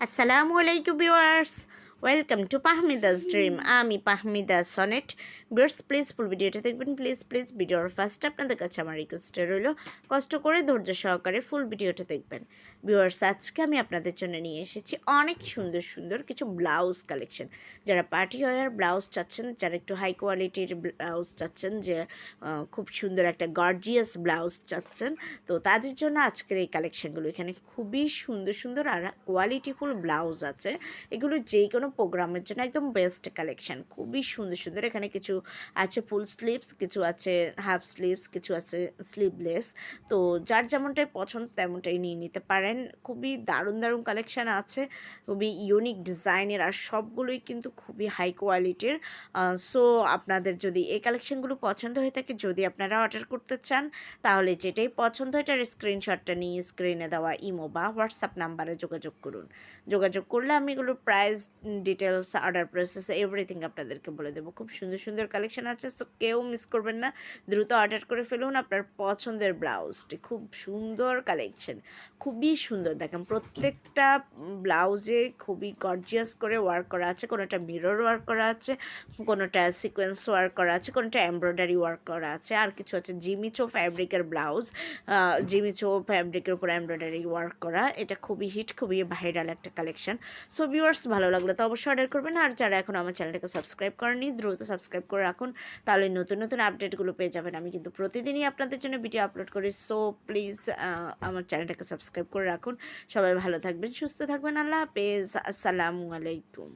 আসসালামু আলাইকুম viewers, welcome to পাহমিদাস dream. আমি পাহমিদা সনেট। ভিউয়ার্স প্লিজ ফুল ভিডিওটা দেখবেন, প্লিজ ভিডিওর ফার্স্ট আপনাদের কাছে আমার রিকোয়েস্টে রইল কষ্ট করে ধৈর্য সহকারে ফুল ভিডিওটা দেখবেন। ভিউয়ার্স আজকে আমি আপনাদের জন্য নিয়ে এসেছি অনেক সুন্দর সুন্দর কিছু ব্লাউজ কালেকশন। যারা পার্টি ওয়্যার ব্লাউজ চাচ্ছেন, যারা একটু হাই কোয়ালিটির ব্লাউজ চাচ্ছেন, যে খুব সুন্দর একটা গর্জিয়াস ব্লাউজ চাচ্ছেন, তো তাদের জন্য আজকের এই কালেকশনগুলো। এখানে খুবই সুন্দর সুন্দর আর কোয়ালিটিফুল ব্লাউজ আছে। এগুলো যে কোনো প্রোগ্রামের জন্য একদম বেস্ট কালেকশন, খুবই সুন্দর সুন্দর। এখানে কিছু আছে ফুল স্লিভস, কিছু আছে হাফ স্লিভস, কিছু আছে স্লিভলেস। তো যার যেমনটাই পছন্দ তেমনটাই নিয়ে নিতে পারেন। খুবই দারুণ দারুণ কালেকশান আছে, খুবই ইউনিক ডিজাইনের, আর সবগুলোই কিন্তু খুবই হাই কোয়ালিটির। সো আপনাদের যদি এই কালেকশানগুলো পছন্দ হয়ে থাকে, যদি আপনারা অর্ডার করতে চান, তাহলে যেটাই পছন্দ এটার স্ক্রিনশটটা নিয়ে স্ক্রিনে দেওয়া ইমো বা হোয়াটসঅ্যাপ নাম্বারে যোগাযোগ করুন। যোগাযোগ করলে আমি এগুলোর price details, order process everything আপনাদেরকে বলে দেবো। খুব সুন্দর সুন্দর কালেকশন আছে, সো কেউ মিস করবেন না, দ্রুত অর্ডার করে ফেলুন আপনার পছন্দের ব্লাউজটি। খুব সুন্দর কালেকশন, খুবই সুন্দর। দেখেন প্রত্যেকটা ব্লাউজে খুবই গর্জিয়াস করে ওয়ার্ক করা আছে, কোনোটা মিরর ওয়ার্ক করা আছে, কোনোটা সিকোয়েন্স ওয়ার্ক করা আছে, কোনোটা এমব্রয়ডারি ওয়ার্ক করা আছে, আর কিছু আছে জিমিচো ফ্যাব্রিকের ব্লাউজ, জিমিচো ফ্যাব্রিকের উপর এমব্রয়ডারি ওয়ার্ক করা। এটা খুবই হিট, খুবই ভাইরাল একটা কালেকশন। সো ভিউয়ার্স ভালো লাগলে তো অবশ্যই অর্ডার করবেন, আর যারা এখন আমার চ্যানেলটাকে সাবস্ক্রাইব করেনি দ্রুত সাবস্ক্রাইব করে রাখুন, তাহলে নতুন নতুন আপডেটগুলো পেয়ে যাবেন। আমি কিন্তু প্রতিদিনই আপনাদের জন্য ভিডিও আপলোড করি, সো প্লিজ আমার চ্যানেলটাকে সাবস্ক্রাইব করে রাখুন। সবাই ভালো থাকবেন, সুস্থ থাকবেন, আল্লাহ হাফেজ, আসসালামু আলাইকুম।